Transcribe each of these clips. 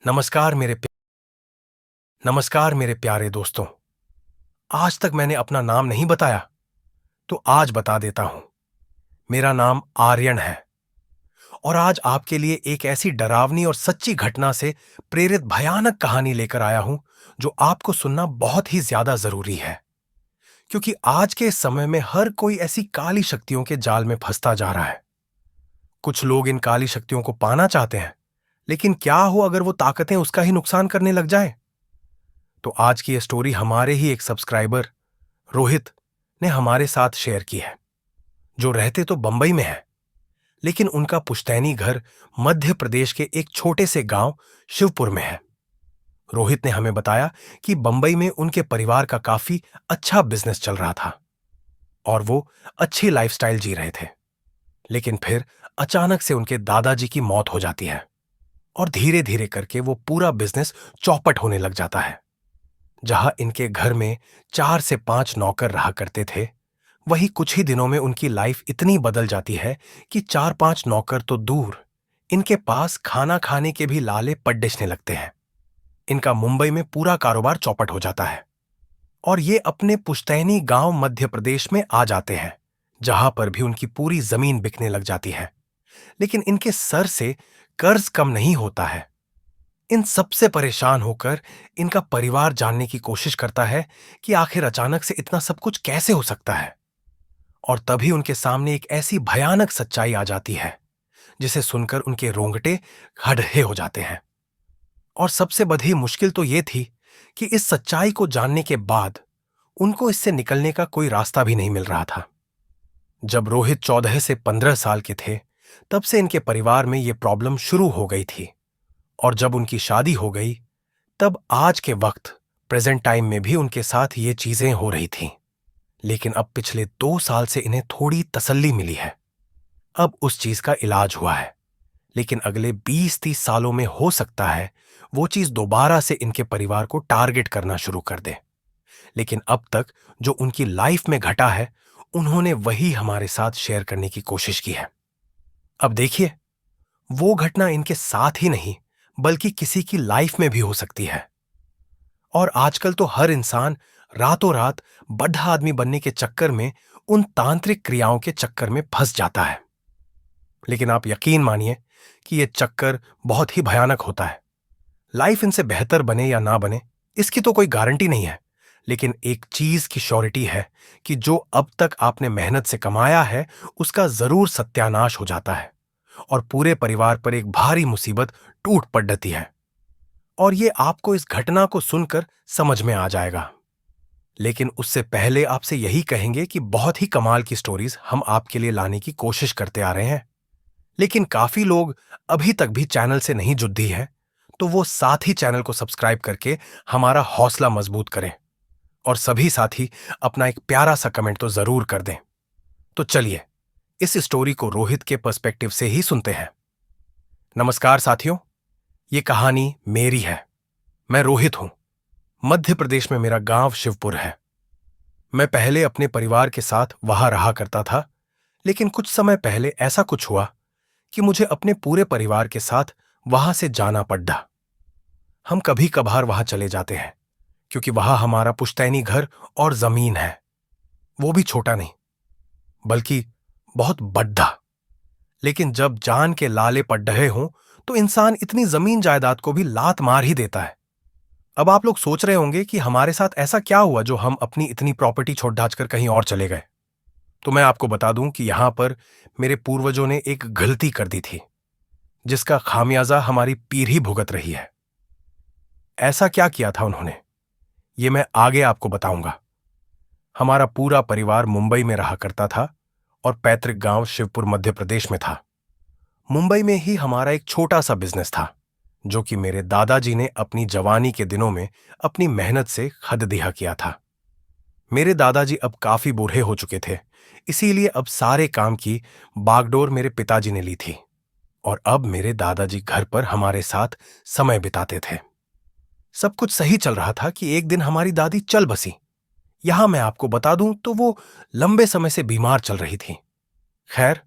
नमस्कार मेरे प्यारे दोस्तों। आज तक मैंने अपना नाम नहीं बताया, तो आज बता देता हूं। मेरा नाम आर्यन है और आज आपके लिए एक ऐसी डरावनी और सच्ची घटना से प्रेरित भयानक कहानी लेकर आया हूं, जो आपको सुनना बहुत ही ज्यादा जरूरी है। क्योंकि आज के इस समय में हर कोई ऐसी काली शक्तियों के जाल में फंसता जा रहा है। कुछ लोग इन काली शक्तियों को पाना चाहते हैं, लेकिन क्या हो अगर वो ताकतें उसका ही नुकसान करने लग जाए। तो आज की ये स्टोरी हमारे ही एक सब्सक्राइबर रोहित ने हमारे साथ शेयर की है, जो रहते तो बंबई में है, लेकिन उनका पुश्तैनी घर मध्य प्रदेश के एक छोटे से गांव शिवपुर में है। रोहित ने हमें बताया कि बंबई में उनके परिवार का काफी अच्छा बिजनेस चल रहा था और वो अच्छी लाइफस्टाइल जी रहे थे। लेकिन फिर अचानक से उनके दादाजी की मौत हो जाती है और धीरे धीरे करके वो पूरा बिजनेस चौपट होने लग जाता है। जहां इनके घर में 4 से 5 नौकर रहा करते थे, वही कुछ ही दिनों में उनकी लाइफ इतनी बदल जाती है कि 4-5 नौकर तो दूर, इनके पास खाना खाने के भी लाले पड्डिशने लगते हैं। इनका मुंबई में पूरा कारोबार चौपट हो जाता है और ये अपने पुश्तैनी गांव मध्य प्रदेश में आ जाते हैं, जहां पर भी उनकी पूरी जमीन बिकने लग जाती है। लेकिन इनके सर से कर्ज कम नहीं होता है। इन सबसे परेशान होकर इनका परिवार जानने की कोशिश करता है कि आखिर अचानक से इतना सब कुछ कैसे हो सकता है। और तभी उनके सामने एक ऐसी भयानक सच्चाई आ जाती है, जिसे सुनकर उनके रोंगटे खड़े हो जाते हैं। और सबसे बड़ी मुश्किल तो यह थी कि इस सच्चाई को जानने के बाद उनको इससे निकलने का कोई रास्ता भी नहीं मिल रहा था। जब रोहित 14 से 15 साल के थे, तब से इनके परिवार में यह प्रॉब्लम शुरू हो गई थी। और जब उनकी शादी हो गई, तब आज के वक्त प्रेजेंट टाइम में भी उनके साथ ये चीजें हो रही थीं। लेकिन अब पिछले 2 साल से इन्हें थोड़ी तसल्ली मिली है। अब उस चीज का इलाज हुआ है, लेकिन अगले 20-30 सालों में हो सकता है वो चीज दोबारा से इनके परिवार को टारगेट करना शुरू कर दे। लेकिन अब तक जो उनकी लाइफ में घटा है, उन्होंने वही हमारे साथ शेयर करने की कोशिश की है। अब देखिए, वो घटना इनके साथ ही नहीं, बल्कि किसी की लाइफ में भी हो सकती है। और आजकल तो हर इंसान रातों रात बड़ा आदमी बनने के चक्कर में उन तांत्रिक क्रियाओं के चक्कर में फंस जाता है। लेकिन आप यकीन मानिए कि यह चक्कर बहुत ही भयानक होता है। लाइफ इनसे बेहतर बने या ना बने, इसकी तो कोई गारंटी नहीं है। लेकिन एक चीज की श्योरिटी है कि जो अब तक आपने मेहनत से कमाया है, उसका जरूर सत्यानाश हो जाता है और पूरे परिवार पर एक भारी मुसीबत टूट पड़ती है। और ये आपको इस घटना को सुनकर समझ में आ जाएगा। लेकिन उससे पहले आपसे यही कहेंगे कि बहुत ही कमाल की स्टोरीज हम आपके लिए लाने की कोशिश करते आ रहे हैं। लेकिन काफी लोग अभी तक भी चैनल से नहीं जुड़ी हैं, तो वो साथ ही चैनल को सब्सक्राइब करके हमारा हौसला मजबूत करें। और सभी साथी अपना एक प्यारा सा कमेंट तो जरूर कर दें। तो चलिए इस स्टोरी को रोहित के पर्सपेक्टिव से ही सुनते हैं। नमस्कार साथियों, ये कहानी मेरी है। मैं रोहित हूं। मध्य प्रदेश में मेरा गांव शिवपुर है। मैं पहले अपने परिवार के साथ वहां रहा करता था, लेकिन कुछ समय पहले ऐसा कुछ हुआ कि मुझे अपने पूरे परिवार के साथ वहां से जाना पड़ा। हम कभी कभार वहां चले जाते हैं, क्योंकि वहां हमारा पुश्तैनी घर और जमीन है। वो भी छोटा नहीं, बल्कि बहुत बड़ा। लेकिन जब जान के लाले पड़ रहे हों, तो इंसान इतनी जमीन जायदाद को भी लात मार ही देता है। अब आप लोग सोच रहे होंगे कि हमारे साथ ऐसा क्या हुआ जो हम अपनी इतनी प्रॉपर्टी छोड़ ढाच कर कहीं और चले गए। तो मैं आपको बता दूं कि यहां पर मेरे पूर्वजों ने एक गलती कर दी थी, जिसका खामियाजा हमारी पीढ़ी भुगत रही है। ऐसा क्या किया था उन्होंने, ये मैं आगे आपको बताऊंगा। हमारा पूरा परिवार मुंबई में रहा करता था और पैतृक गांव शिवपुर मध्य प्रदेश में था। मुंबई में ही हमारा एक छोटा सा बिजनेस था, जो कि मेरे दादाजी ने अपनी जवानी के दिनों में अपनी मेहनत से खद दिया किया था। मेरे दादाजी अब काफी बूढ़े हो चुके थे, इसीलिए अब सारे काम की बागडोर मेरे पिताजी ने ली थी और अब मेरे दादाजी घर पर हमारे साथ समय बिताते थे। सब कुछ सही चल रहा था कि एक दिन हमारी दादी चल बसी। यहां मैं आपको बता दूं तो वो लंबे समय से बीमार चल रही थी। खैर,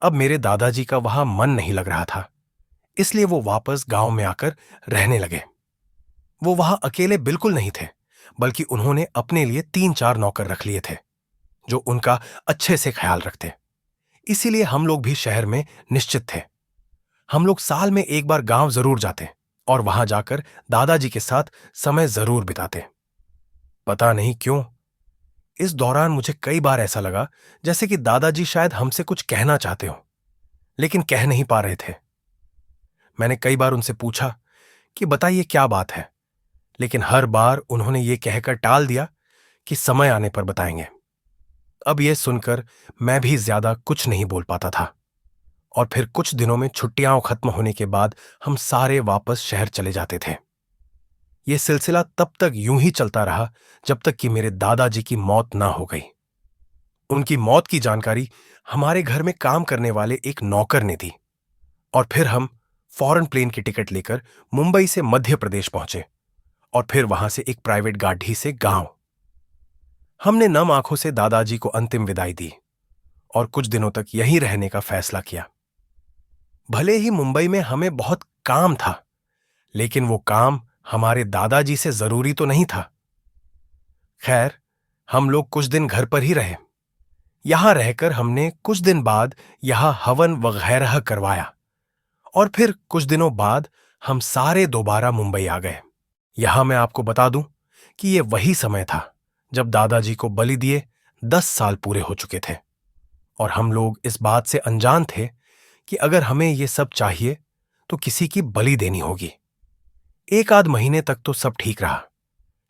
अब मेरे दादाजी का वहां मन नहीं लग रहा था, इसलिए वो वापस गांव में आकर रहने लगे। वो वहां अकेले बिल्कुल नहीं थे, बल्कि उन्होंने अपने लिए 3-4 नौकर रख लिए थे जो उनका अच्छे से ख्याल रखते। इसीलिए हम लोग भी शहर में निश्चित थे। हम लोग साल में एक बार गांव जरूर जाते और वहां जाकर दादाजी के साथ समय जरूर बिताते। पता नहीं क्यों इस दौरान मुझे कई बार ऐसा लगा जैसे कि दादाजी शायद हमसे कुछ कहना चाहते हो, लेकिन कह नहीं पा रहे थे। मैंने कई बार उनसे पूछा कि बताइए क्या बात है, लेकिन हर बार उन्होंने ये कहकर टाल दिया कि समय आने पर बताएंगे। अब यह सुनकर मैं भी ज्यादा कुछ नहीं बोल पाता था। और फिर कुछ दिनों में छुट्टियां खत्म होने के बाद हम सारे वापस शहर चले जाते थे। यह सिलसिला तब तक यूं ही चलता रहा जब तक कि मेरे दादाजी की मौत ना हो गई। उनकी मौत की जानकारी हमारे घर में काम करने वाले एक नौकर ने दी और फिर हम फॉरेन प्लेन की टिकट लेकर मुंबई से मध्य प्रदेश पहुंचे और फिर वहां से एक प्राइवेट गाड़ी से गांव। हमने नम आंखों से दादाजी को अंतिम विदाई दी और कुछ दिनों तक यहीं रहने का फैसला किया। भले ही मुंबई में हमें बहुत काम था, लेकिन वो काम हमारे दादाजी से जरूरी तो नहीं था। खैर, हम लोग कुछ दिन घर पर ही रहे। यहां रहकर हमने कुछ दिन बाद यहां हवन वगैरह करवाया और फिर कुछ दिनों बाद हम सारे दोबारा मुंबई आ गए। यहां मैं आपको बता दूं कि यह वही समय था जब दादाजी को बलि दिए 10 साल पूरे हो चुके थे और हम लोग इस बात से अनजान थे कि अगर हमें यह सब चाहिए तो किसी की बलि देनी होगी। एक आध महीने तक तो सब ठीक रहा,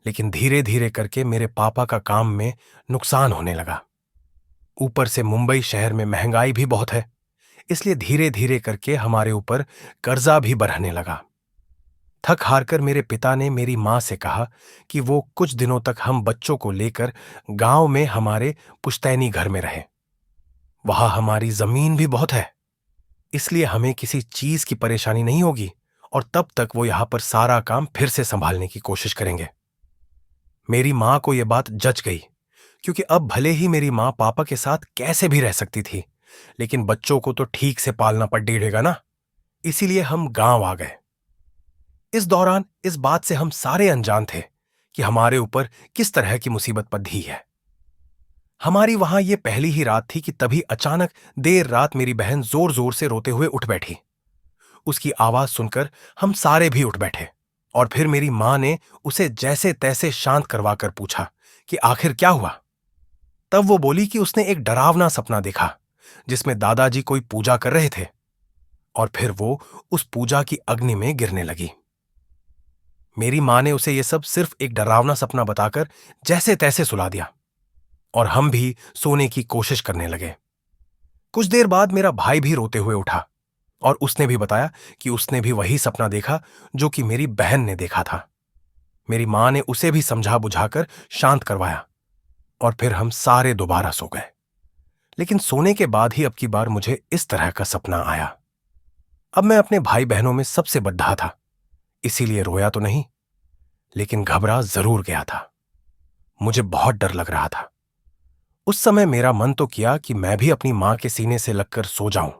लेकिन धीरे धीरे करके मेरे पापा का काम में नुकसान होने लगा। ऊपर से मुंबई शहर में महंगाई भी बहुत है, इसलिए धीरे धीरे करके हमारे ऊपर कर्जा भी बढ़ने लगा। थक हार कर मेरे पिता ने मेरी मां से कहा कि वो कुछ दिनों तक हम बच्चों को लेकर गांव में हमारे पुश्तैनी घर में रहें। वहां हमारी जमीन भी बहुत है, इसलिए हमें किसी चीज की परेशानी नहीं होगी और तब तक वो यहां पर सारा काम फिर से संभालने की कोशिश करेंगे। मेरी मां को यह बात जच गई, क्योंकि अब भले ही मेरी मां पापा के साथ कैसे भी रह सकती थी, लेकिन बच्चों को तो ठीक से पालना पड़ेगा ना। इसीलिए हम गांव आ गए। इस दौरान इस बात से हम सारे अनजान थे कि हमारे ऊपर किस तरह की मुसीबत पड़ी है। हमारी वहां यह पहली ही रात थी कि तभी अचानक देर रात मेरी बहन जोर जोर से रोते हुए उठ बैठी। उसकी आवाज सुनकर हम सारे भी उठ बैठे और फिर मेरी मां ने उसे जैसे तैसे शांत करवाकर पूछा कि आखिर क्या हुआ। तब वो बोली कि उसने एक डरावना सपना देखा जिसमें दादाजी कोई पूजा कर रहे थे और फिर वो उस पूजा की अग्नि में गिरने लगी। मेरी मां ने उसे यह सब सिर्फ एक डरावना सपना बताकर जैसे तैसे सुला दिया और हम भी सोने की कोशिश करने लगे। कुछ देर बाद मेरा भाई भी रोते हुए उठा और उसने भी बताया कि उसने भी वही सपना देखा जो कि मेरी बहन ने देखा था। मेरी मां ने उसे भी समझा बुझाकर शांत करवाया और फिर हम सारे दोबारा सो गए। लेकिन सोने के बाद ही अब की बार मुझे इस तरह का सपना आया। अब मैं अपने भाई बहनों में सबसे बड़ा था, इसीलिए रोया तो नहीं, लेकिन घबरा जरूर गया था। मुझे बहुत डर लग रहा था। उस समय मेरा मन तो किया कि मैं भी अपनी मां के सीने से लगकर सो जाऊं,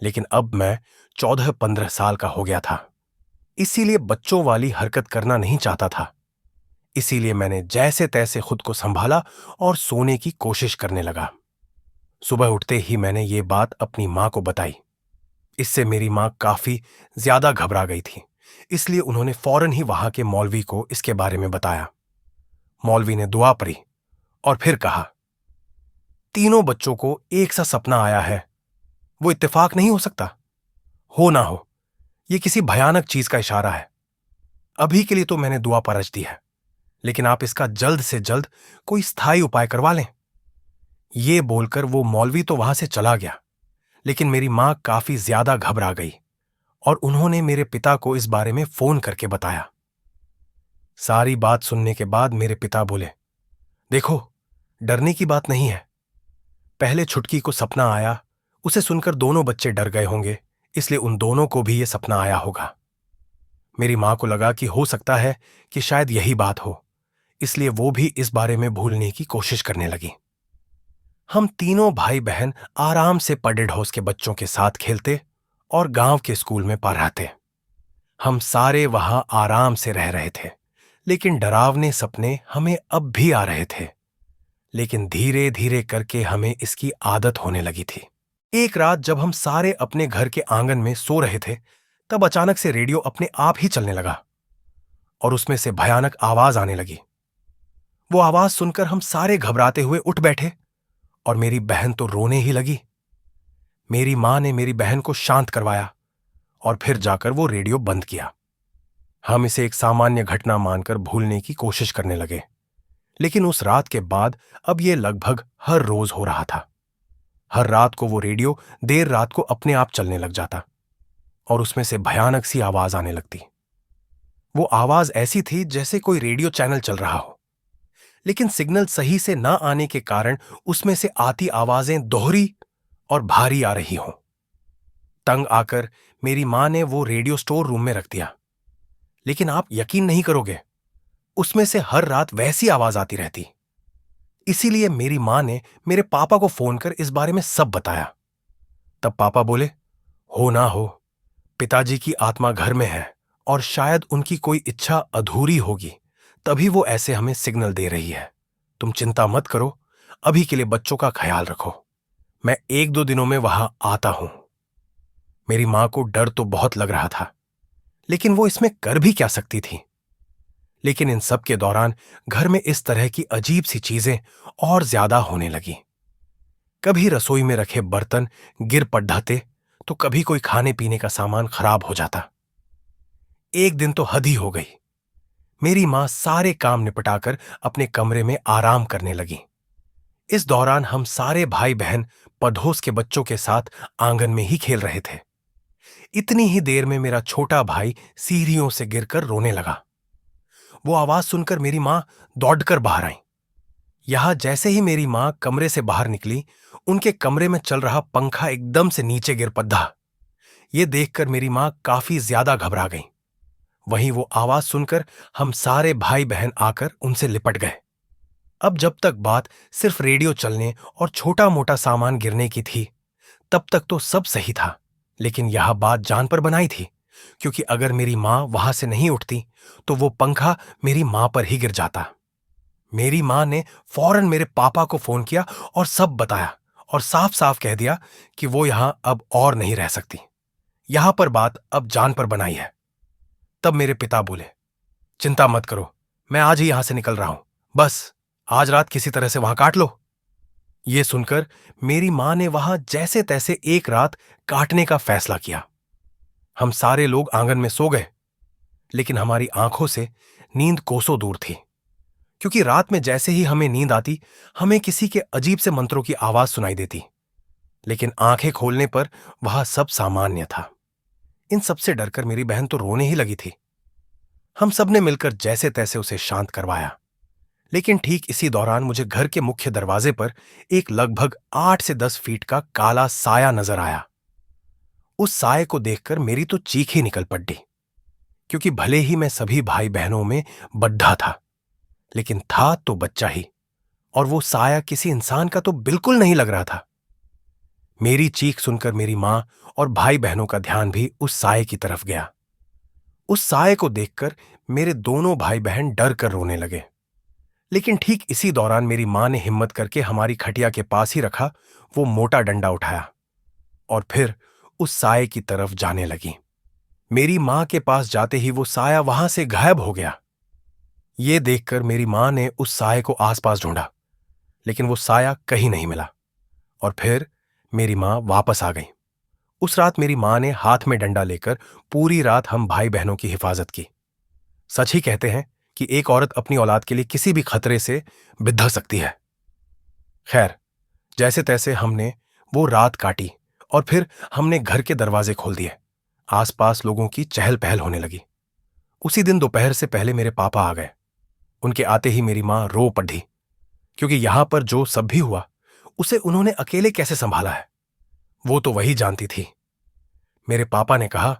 लेकिन अब मैं 14-15 साल का हो गया था, इसीलिए बच्चों वाली हरकत करना नहीं चाहता था। इसीलिए मैंने जैसे तैसे खुद को संभाला और सोने की कोशिश करने लगा। सुबह उठते ही मैंने ये बात अपनी मां को बताई। इससे मेरी मां काफी ज्यादा घबरा गई थी, इसलिए उन्होंने फौरन ही वहां के मौलवी को इसके बारे में बताया। मौलवी ने दुआ पढ़ी और फिर कहा, तीनों बच्चों को एक सा सपना आया है। वो इत्तेफाक नहीं हो सकता। हो ना हो, ये किसी भयानक चीज का इशारा है। अभी के लिए तो मैंने दुआ परच दी है, लेकिन आप इसका जल्द से जल्द कोई स्थायी उपाय करवा लें। ये बोलकर वो मौलवी तो वहां से चला गया, लेकिन मेरी मां काफी ज्यादा घबरा गई और उन्होंने मेरे पिता को इस बारे में फोन करके बताया। सारी बात सुनने के बाद मेरे पिता बोले, देखो, डरने की बात नहीं है। पहले छुटकी को सपना आया, उसे सुनकर दोनों बच्चे डर गए होंगे, इसलिए उन दोनों को भी यह सपना आया होगा। मेरी मां को लगा कि हो सकता है कि शायद यही बात हो, इसलिए वो भी इस बारे में भूलने की कोशिश करने लगी। हम तीनों भाई बहन आराम से पडेड हाउस के बच्चों के साथ खेलते और गांव के स्कूल में पढ़ाते। हम सारे वहां आराम से रह रहे थे, लेकिन डरावने सपने हमें अब भी आ रहे थे। लेकिन धीरे धीरे करके हमें इसकी आदत होने लगी थी। एक रात जब हम सारे अपने घर के आंगन में सो रहे थे, तब अचानक से रेडियो अपने आप ही चलने लगा और उसमें से भयानक आवाज आने लगी। वो आवाज सुनकर हम सारे घबराते हुए उठ बैठे और मेरी बहन तो रोने ही लगी। मेरी मां ने मेरी बहन को शांत करवाया और फिर जाकर वो रेडियो बंद किया। हम इसे एक सामान्य घटना मानकर भूलने की कोशिश करने लगे, लेकिन उस रात के बाद अब यह लगभग हर रोज हो रहा था। हर रात को वो रेडियो देर रात को अपने आप चलने लग जाता और उसमें से भयानक सी आवाज आने लगती। वो आवाज ऐसी थी जैसे कोई रेडियो चैनल चल रहा हो, लेकिन सिग्नल सही से ना आने के कारण उसमें से आती आवाजें दोहरी और भारी आ रही हों। तंग आकर मेरी मां ने वो रेडियो स्टोर रूम में रख दिया, लेकिन आप यकीन नहीं करोगे, उसमें से हर रात वैसी आवाज आती रहती। इसीलिए मेरी मां ने मेरे पापा को फोन कर इस बारे में सब बताया। तब पापा बोले, हो ना हो, पिताजी की आत्मा घर में है और शायद उनकी कोई इच्छा अधूरी होगी, तभी वो ऐसे हमें सिग्नल दे रही है। तुम चिंता मत करो, अभी के लिए बच्चों का ख्याल रखो, मैं 1-2 दिनों में वहां आता हूं। मेरी मां को डर तो बहुत लग रहा था, लेकिन वो इसमें कर भी क्या सकती थी। लेकिन इन सब के दौरान घर में इस तरह की अजीब सी चीजें और ज्यादा होने लगी। कभी रसोई में रखे बर्तन गिर पड़ते, तो कभी कोई खाने पीने का सामान खराब हो जाता। एक दिन तो हद ही हो गई। मेरी मां सारे काम निपटाकर अपने कमरे में आराम करने लगी। इस दौरान हम सारे भाई बहन पड़ोस के बच्चों के साथ आंगन में ही खेल रहे थे। इतनी ही देर में मेरा छोटा भाई सीढ़ियों से गिरकर रोने लगा। वो आवाज सुनकर मेरी मां दौड़कर बाहर आई। यहां जैसे ही मेरी मां कमरे से बाहर निकली, उनके कमरे में चल रहा पंखा एकदम से नीचे गिर पड़ा। ये देखकर मेरी मां काफी ज्यादा घबरा गई। वहीं वो आवाज सुनकर हम सारे भाई बहन आकर उनसे लिपट गए। अब जब तक बात सिर्फ रेडियो चलने और छोटा मोटा सामान गिरने की थी, तब तक तो सब सही था। लेकिन यह बात जान पर बनाई थी, क्योंकि अगर मेरी मां वहां से नहीं उठती तो वो पंखा मेरी मां पर ही गिर जाता। मेरी मां ने फौरन मेरे पापा को फोन किया और सब बताया और साफ साफ कह दिया कि वो यहां अब और नहीं रह सकती। यहां पर बात अब जान पर बनाई है। तब मेरे पिता बोले, चिंता मत करो, मैं आज ही यहां से निकल रहा हूं, बस आज रात किसी तरह से वहां काट लो। ये सुनकर मेरी मां ने वहां जैसे तैसे एक रात काटने का फैसला किया। हम सारे लोग आंगन में सो गए, लेकिन हमारी आंखों से नींद कोसों दूर थी, क्योंकि रात में जैसे ही हमें नींद आती, हमें किसी के अजीब से मंत्रों की आवाज सुनाई देती। लेकिन आंखें खोलने पर वह सब सामान्य था। इन सबसे डरकर मेरी बहन तो रोने ही लगी थी। हम सबने मिलकर जैसे तैसे उसे शांत करवाया, लेकिन ठीक इसी दौरान मुझे घर के मुख्य दरवाजे पर एक लगभग 8 से 10 फीट का काला साया नजर आया। उस साये को देखकर मेरी तो चीख ही निकल पड़ी, क्योंकि भले ही मैं सभी भाई बहनों में बड्ढा था, लेकिन था तो बच्चा ही, और वो साया किसी इंसान का तो बिल्कुल नहीं लग रहा था। मेरी चीख सुनकर मेरी मां और भाई बहनों का ध्यान भी उस साये की तरफ गया। उस साये को देखकर मेरे दोनों भाई बहन डर कर रोने लगे। लेकिन ठीक इसी दौरान मेरी मां ने हिम्मत करके हमारी खटिया के पास ही रखा वो मोटा डंडा उठाया और फिर उस साये की तरफ जाने लगी। मेरी मां के पास जाते ही वो साया वहां से गायब हो गया। ये देखकर मेरी मां ने उस साये को आसपास ढूंढा, लेकिन वो साया कहीं नहीं मिला और फिर मेरी मां वापस आ गई। उस रात मेरी मां ने हाथ में डंडा लेकर पूरी रात हम भाई बहनों की हिफाजत की। सच ही कहते हैं कि एक औरत अपनी औलाद के लिए किसी भी खतरे से बिधर सकती है। खैर, जैसे तैसे हमने वो रात काटी और फिर हमने घर के दरवाजे खोल दिए। आसपास लोगों की चहल पहल होने लगी। उसी दिन दोपहर से पहले मेरे पापा आ गए। उनके आते ही मेरी मां रो पड़ी, क्योंकि यहां पर जो सब भी हुआ उसे उन्होंने अकेले कैसे संभाला है, वो तो वही जानती थी। मेरे पापा ने कहा,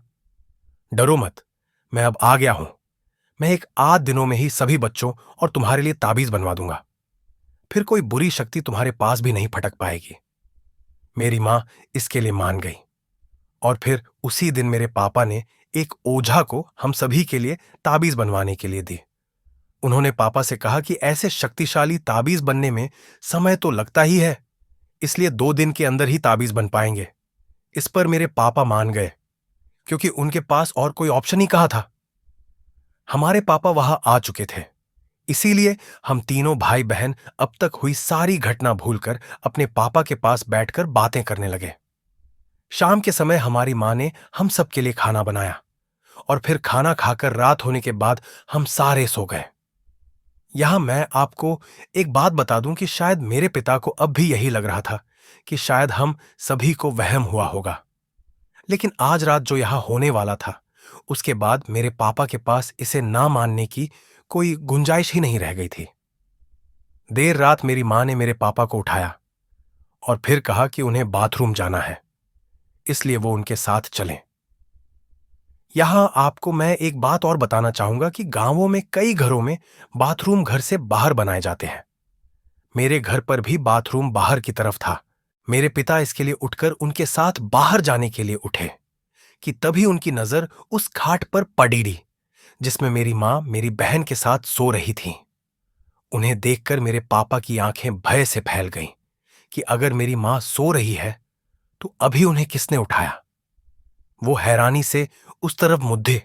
डरो मत, मैं अब आ गया हूं। मैं एक आध दिनों में ही सभी बच्चों और तुम्हारे लिए ताबीज बनवा दूंगा। फिर कोई बुरी शक्ति तुम्हारे पास भी नहीं फटक पाएगी। मेरी मां इसके लिए मान गई और फिर उसी दिन मेरे पापा ने एक ओझा को हम सभी के लिए ताबीज बनवाने के लिए दी। उन्होंने पापा से कहा कि ऐसे शक्तिशाली ताबीज बनने में समय तो लगता ही है, इसलिए 2 दिन के अंदर ही ताबीज बन पाएंगे। इस पर मेरे पापा मान गए, क्योंकि उनके पास और कोई ऑप्शन ही कहाँ था। हमारे पापा वहां आ चुके थे, इसीलिए हम तीनों भाई बहन अब तक हुई सारी घटना भूलकर अपने पापा के पास बैठकर बातें करने लगे। शाम के समय हमारी मां ने हम सबके लिए खाना बनाया और फिर खाना खाकर रात होने के बाद हम सारे सो गए। यहां मैं आपको एक बात बता दूं कि शायद मेरे पिता को अब भी यही लग रहा था कि शायद हम सभी को वहम हुआ होगा। लेकिन आज रात जो यहां होने वाला था, उसके बाद मेरे पापा के पास इसे ना मानने की कोई गुंजाइश ही नहीं रह गई थी। देर रात मेरी मां ने मेरे पापा को उठाया और फिर कहा कि उन्हें बाथरूम जाना है, इसलिए वो उनके साथ चलें। यहां आपको मैं एक बात और बताना चाहूंगा कि गांवों में कई घरों में बाथरूम घर से बाहर बनाए जाते हैं। मेरे घर पर भी बाथरूम बाहर की तरफ था। मेरे पिता इसके लिए उठकर उनके साथ बाहर जाने के लिए उठे कि तभी उनकी नजर उस खाट पर पड़ी जिसमें मेरी मां मेरी बहन के साथ सो रही थी। उन्हें देखकर मेरे पापा की आंखें भय से फैल गईं कि अगर मेरी मां सो रही है तो अभी उन्हें किसने उठाया। वो हैरानी से उस तरफ मुद्दे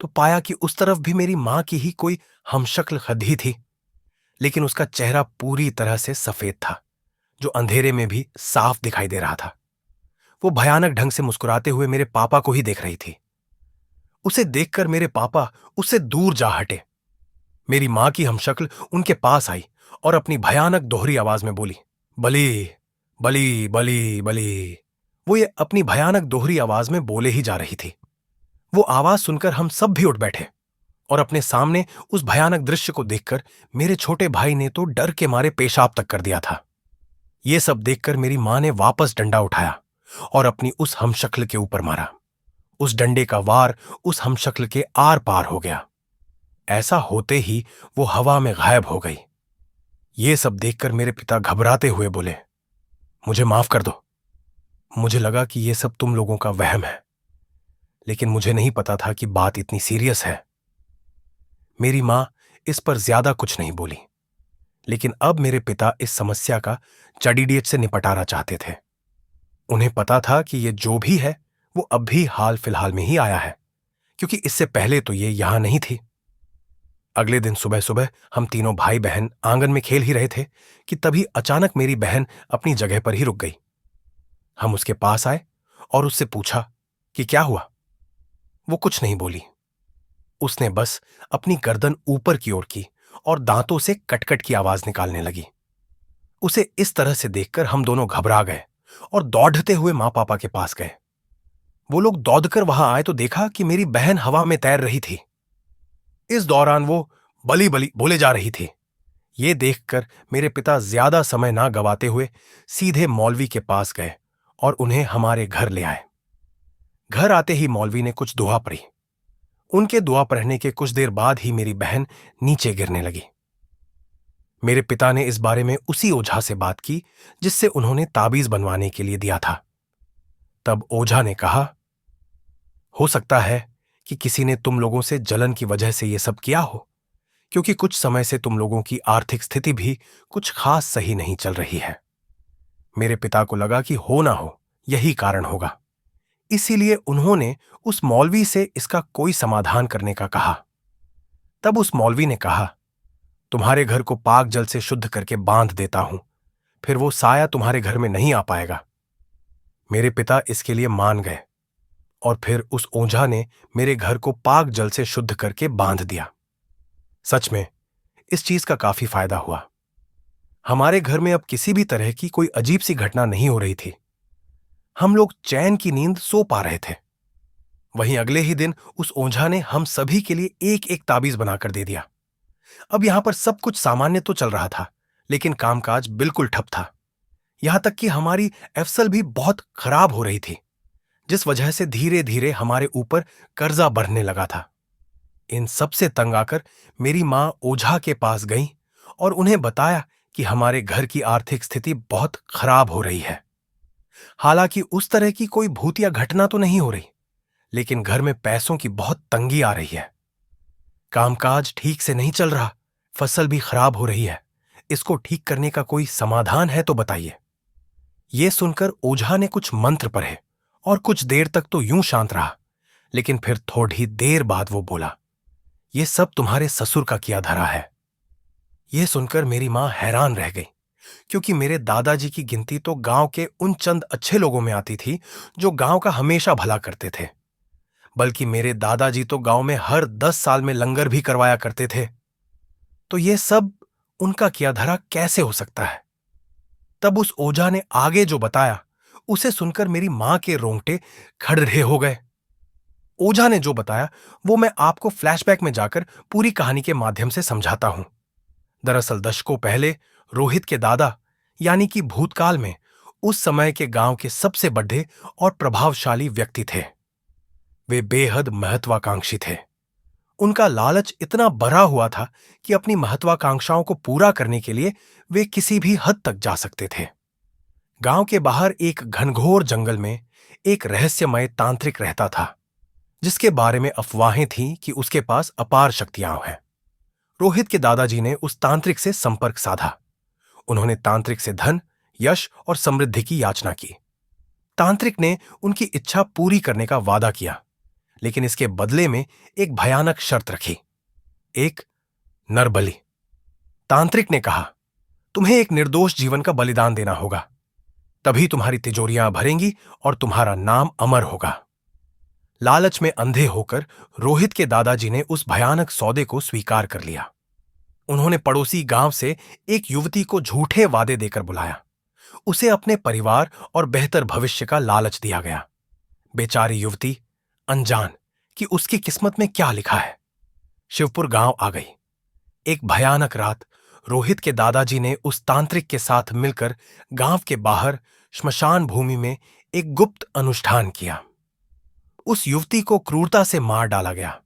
तो पाया कि उस तरफ भी मेरी मां की ही कोई हमशक्ल खद्दी थी, लेकिन उसका चेहरा पूरी तरह से सफेद था, जो अंधेरे में भी साफ दिखाई दे रहा था। वो भयानक ढंग से मुस्कुराते हुए मेरे पापा को ही देख रही थी। उसे देखकर मेरे पापा उससे दूर जा हटे। मेरी मां की हमशक्ल उनके पास आई और अपनी भयानक दोहरी आवाज में बोली, बली बली बली बली। वो ये अपनी भयानक दोहरी आवाज में बोले ही जा रही थी। वो आवाज सुनकर हम सब भी उठ बैठे और अपने सामने उस भयानक दृश्य को देखकर मेरे छोटे भाई ने तो डर के मारे पेशाब तक कर दिया था। ये सब देखकर मेरी मां ने वापस डंडा उठाया और अपनी उस हमशक्ल के ऊपर मारा। उस डंडे का वार उस हमशक्ल के आर पार हो गया। ऐसा होते ही वो हवा में गायब हो गई। ये सब देखकर मेरे पिता घबराते हुए बोले, मुझे माफ कर दो। मुझे लगा कि ये सब तुम लोगों का वहम है, लेकिन मुझे नहीं पता था कि बात इतनी सीरियस है। मेरी मां इस पर ज्यादा कुछ नहीं बोली, लेकिन अब मेरे पिता इस समस्या का जड़ीबूटी से निपटारा चाहते थे। उन्हें पता था कि ये जो भी है वो अब भी हाल फिलहाल में ही आया है, क्योंकि इससे पहले तो ये यहां नहीं थी। अगले दिन सुबह सुबह हम तीनों भाई बहन आंगन में खेल ही रहे थे कि तभी अचानक मेरी बहन अपनी जगह पर ही रुक गई। हम उसके पास आए और उससे पूछा कि क्या हुआ। वो कुछ नहीं बोली। उसने बस अपनी गर्दन ऊपर की ओर की और दांतों से कटकट की आवाज निकालने लगी। उसे इस तरह से देखकर हम दोनों घबरा गए और दौड़ते हुए मां पापा के पास गए। वो लोग दौड़कर वहां आए तो देखा कि मेरी बहन हवा में तैर रही थी। इस दौरान वो बली बली बोले जा रही थी। ये देखकर मेरे पिता ज्यादा समय ना गवाते हुए सीधे मौलवी के पास गए और उन्हें हमारे घर ले आए। घर आते ही मौलवी ने कुछ दुआ पढ़ी। उनके दुआ पढ़ने के कुछ देर बाद ही मेरी बहन नीचे गिरने लगी। मेरे पिता ने इस बारे में उसी ओझा से बात की जिससे उन्होंने ताबीज बनवाने के लिए दिया था। तब ओझा ने कहा, हो सकता है कि किसी ने तुम लोगों से जलन की वजह से यह सब किया हो, क्योंकि कुछ समय से तुम लोगों की आर्थिक स्थिति भी कुछ खास सही नहीं चल रही है। मेरे पिता को लगा कि हो ना हो यही कारण होगा, इसीलिए उन्होंने उस मौलवी से इसका कोई समाधान करने का कहा। तब उस मौलवी ने कहा, तुम्हारे घर को पाक जल से शुद्ध करके बांध देता हूं, फिर वो साया तुम्हारे घर में नहीं आ पाएगा। मेरे पिता इसके लिए मान गए और फिर उस ओझा ने मेरे घर को पाक जल से शुद्ध करके बांध दिया। सच में इस चीज का काफी फायदा हुआ। हमारे घर में अब किसी भी तरह की कोई अजीब सी घटना नहीं हो रही थी। हम लोग चैन की नींद सो पा रहे थे। वहीं अगले ही दिन उस ओझा ने हम सभी के लिए एक एक ताबीज बनाकर दे दिया। अब यहां पर सब कुछ सामान्य तो चल रहा था, लेकिन कामकाज बिल्कुल ठप था। यहां तक कि हमारी एफसल भी बहुत खराब हो रही थी, जिस वजह से धीरे धीरे हमारे ऊपर कर्जा बढ़ने लगा था। इन सब से तंग आकर मेरी मां ओझा के पास गई और उन्हें बताया कि हमारे घर की आर्थिक स्थिति बहुत खराब हो रही है। हालांकि उस तरह की कोई भूत या घटना तो नहीं हो रही, लेकिन घर में पैसों की बहुत तंगी आ रही है। कामकाज ठीक से नहीं चल रहा, फसल भी खराब हो रही है। इसको ठीक करने का कोई समाधान है तो बताइए। ये सुनकर ओझा ने कुछ मंत्र पढ़े और कुछ देर तक तो यूं शांत रहा, लेकिन फिर थोड़ी देर बाद वो बोला, ये सब तुम्हारे ससुर का किया धरा है। यह सुनकर मेरी मां हैरान रह गई, क्योंकि मेरे दादाजी की गिनती तो गांव के उन चंद अच्छे लोगों में आती थी जो गांव का हमेशा भला करते थे। बल्कि मेरे दादाजी तो गांव में हर 10 साल में लंगर भी करवाया करते थे। तो यह सब उनका किया धरा कैसे हो सकता है? तब उस ओझा ने आगे जो बताया, उसे सुनकर मेरी मां के रोंगटे खड़े हो गए। ओझा ने जो बताया वो मैं आपको फ्लैशबैक में जाकर पूरी कहानी के माध्यम से समझाता हूं। दरअसल दशकों पहले रोहित के दादा, यानी कि भूतकाल में, उस समय के गांव के सबसे बड़े और प्रभावशाली व्यक्ति थे। वे बेहद महत्वाकांक्षी थे। उनका लालच इतना भरा हुआ था कि अपनी महत्वाकांक्षाओं को पूरा करने के लिए वे किसी भी हद तक जा सकते थे। गांव के बाहर एक घनघोर जंगल में एक रहस्यमय तांत्रिक रहता था, जिसके बारे में अफवाहें थीं कि उसके पास अपार शक्तियां हैं। रोहित के दादाजी ने उस तांत्रिक से संपर्क साधा। उन्होंने तांत्रिक से धन, यश और समृद्धि की याचना की। तांत्रिक ने उनकी इच्छा पूरी करने का वादा किया, लेकिन इसके बदले में एक भयानक शर्त रखी, एक नरबलि। तांत्रिक ने कहा, तुम्हें एक निर्दोष जीवन का बलिदान देना होगा, तभी तुम्हारी तिजोरियां भरेंगी और तुम्हारा नाम अमर होगा। लालच में अंधे होकर रोहित के दादाजी ने उस भयानक सौदे को स्वीकार कर लिया। उन्होंने पड़ोसी गांव से एक युवती को झूठे वादे देकर बुलाया। उसे अपने परिवार और बेहतर भविष्य का लालच दिया गया। बेचारी युवती, अनजान कि उसकी किस्मत में क्या लिखा है, शिवपुर गांव आ गई। एक भयानक रात रोहित के दादाजी ने उस तांत्रिक के साथ मिलकर गांव के बाहर श्मशान भूमि में एक गुप्त अनुष्ठान किया। उस युवती को क्रूरता से मार डाला गया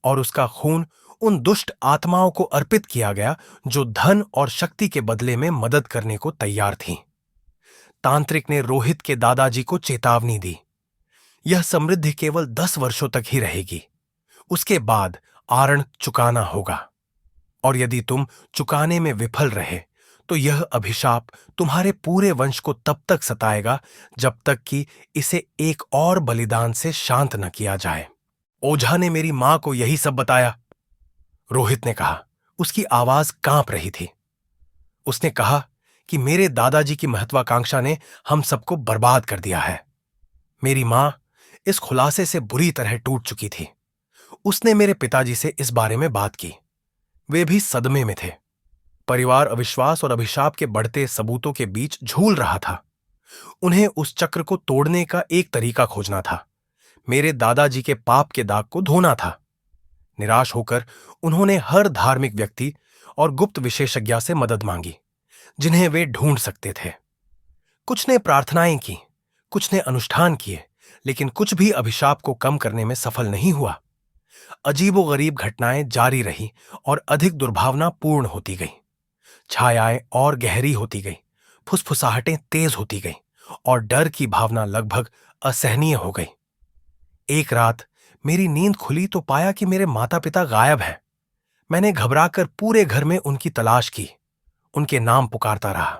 और उसका खून उन दुष्ट आत्माओं को अर्पित किया गया जो धन और शक्ति के बदले में मदद करने को तैयार थीं। तांत्रिक ने रोहित के दादाजी को चेतावनी दी, यह समृद्धि केवल 10 वर्षों तक ही रहेगी, उसके बाद आरण चुकाना होगा, और यदि तुम चुकाने में विफल रहे तो यह अभिशाप तुम्हारे पूरे वंश को तब तक सताएगा जब तक कि इसे एक और बलिदान से शांत न किया जाए। ओझा ने मेरी मां को यही सब बताया, रोहित ने कहा। उसकी आवाज कांप रही थी। उसने कहा कि मेरे दादाजी की महत्वाकांक्षा ने हम सबको बर्बाद कर दिया है। मेरी मां इस खुलासे से बुरी तरह टूट चुकी थी। उसने मेरे पिताजी से इस बारे में बात की। वे भी सदमे में थे। परिवार अविश्वास और अभिशाप के बढ़ते सबूतों के बीच झूल रहा था। उन्हें उस चक्र को तोड़ने का एक तरीका खोजना था। मेरे दादाजी के पाप के दाग को धोना था। निराश होकर उन्होंने हर धार्मिक व्यक्ति और गुप्त विशेषज्ञ से मदद मांगी, जिन्हें वे ढूंढ सकते थे। कुछ ने प्रार्थनाएं की, कुछ ने अनुष्ठान किए, लेकिन कुछ भी अभिशाप को कम करने में सफल नहीं हुआ। अजीबोगरीब घटनाएं जारी रही और अधिक दुर्भावना पूर्ण होती गई। छायाएं और गहरी होती गई, फुसफुसाहटें तेज होती गई और डर की भावना लगभग असहनीय हो गई। एक रात मेरी नींद खुली तो पाया कि मेरे माता पिता गायब हैं। मैंने घबराकर पूरे घर में उनकी तलाश की, उनके नाम पुकारता रहा।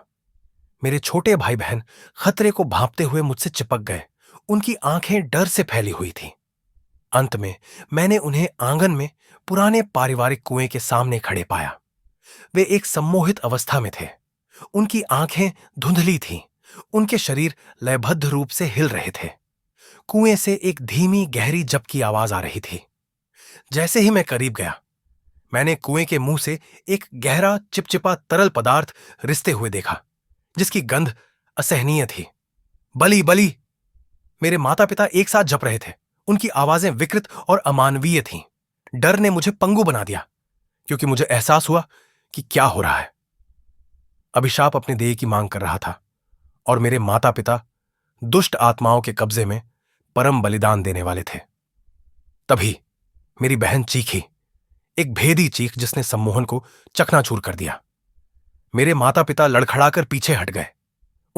मेरे छोटे भाई बहन खतरे को भांपते हुए मुझसे चिपक गए। उनकी आंखें डर से फैली हुई थीं। अंत में मैंने उन्हें आंगन में पुराने पारिवारिक कुएं के सामने खड़े पाया। वे एक सम्मोहित अवस्था में थे। उनकी आंखें धुंधली थीं। उनके शरीर लयबद्ध रूप से हिल रहे थे। कुएं से एक धीमी गहरी जप की आवाज आ रही थी। जैसे ही मैं करीब गया, मैंने कुएं के मुंह से एक गहरा चिपचिपा तरल पदार्थ रिसते हुए देखा, जिसकी गंध असहनीय थी। बलि बलि! मेरे माता पिता एक साथ जप रहे थे। उनकी आवाजें विकृत और अमानवीय थीं। डर ने मुझे पंगु बना दिया, क्योंकि मुझे एहसास हुआ कि क्या हो रहा है। अभिशाप अपने देह की मांग कर रहा था और मेरे माता पिता दुष्ट आत्माओं के कब्जे में परम बलिदान देने वाले थे। तभी मेरी बहन चीखी, एक भेदी चीख जिसने सम्मोहन को चकनाचूर कर दिया। मेरे माता पिता लड़खड़ाकर पीछे हट गए।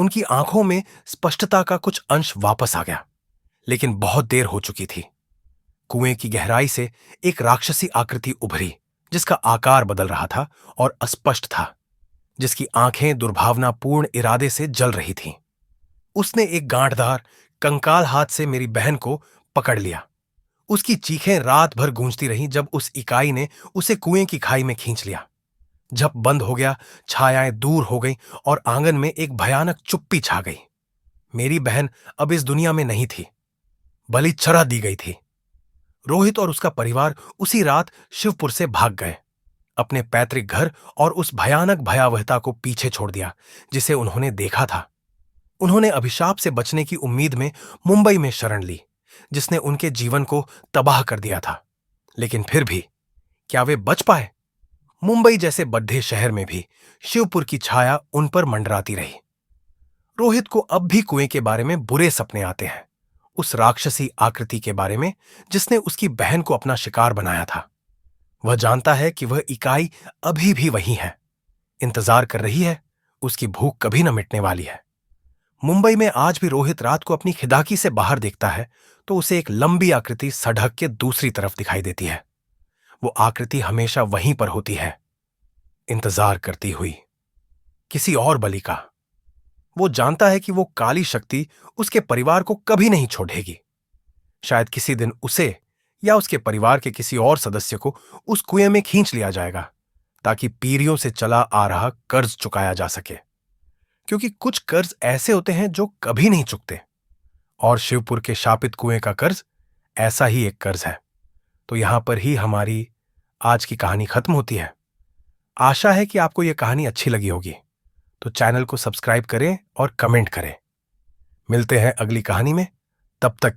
उनकी आंखों में स्पष्टता का कुछ अंश वापस आ गया, लेकिन बहुत देर हो चुकी थी। कुएं की गहराई से एक राक्षसी आकृति उभरी, जिसका आकार बदल रहा था और अस्पष्ट था, जिसकी आंखें दुर्भावनापूर्ण इरादे से जल रही थीं। उसने एक गांठदार कंकाल हाथ से मेरी बहन को पकड़ लिया। उसकी चीखें रात भर गूंजती रहीं जब उस इकाई ने उसे कुएं की खाई में खींच लिया। झप बंद हो गया, छायाएं दूर हो गईं और आंगन में एक भयानक चुप्पी छा गई। मेरी बहन अब इस दुनिया में नहीं थी, बलि चढ़ा दी गई थी। रोहित और उसका परिवार उसी रात शिवपुर से भाग गए, अपने पैतृक घर और उस भयानक भयावहता को पीछे छोड़ दिया जिसे उन्होंने देखा था। उन्होंने अभिशाप से बचने की उम्मीद में मुंबई में शरण ली, जिसने उनके जीवन को तबाह कर दिया था। लेकिन फिर भी क्या वे बच पाए? मुंबई जैसे बड्ढे शहर में भी शिवपुर की छाया उन पर मंडराती रही। रोहित को अब भी कुएं के बारे में बुरे सपने आते हैं, उस राक्षसी आकृति के बारे में जिसने उसकी बहन को अपना शिकार बनाया था। वह जानता है कि वह इकाई अभी भी वही है, इंतजार कर रही है, उसकी भूख कभी न मिटने वाली है। मुंबई में आज भी रोहित रात को अपनी खिड़की से बाहर देखता है तो उसे एक लंबी आकृति सड़क के दूसरी तरफ दिखाई देती है। वो आकृति हमेशा वहीं पर होती है, इंतजार करती हुई, किसी और बलि का। वो जानता है कि वो काली शक्ति उसके परिवार को कभी नहीं छोड़ेगी। शायद किसी दिन उसे या उसके परिवार के किसी और सदस्य को उस कुएं में खींच लिया जाएगा, ताकि पीढ़ियों से चला आ रहा कर्ज चुकाया जा सके। क्योंकि कुछ कर्ज ऐसे होते हैं जो कभी नहीं चुकते, और शिवपुर के शापित कुएं का कर्ज ऐसा ही एक कर्ज है। तो यहां पर ही हमारी आज की कहानी खत्म होती है। आशा है कि आपको यह कहानी अच्छी लगी होगी, तो चैनल को सब्सक्राइब करें और कमेंट करें। मिलते हैं अगली कहानी में, तब तक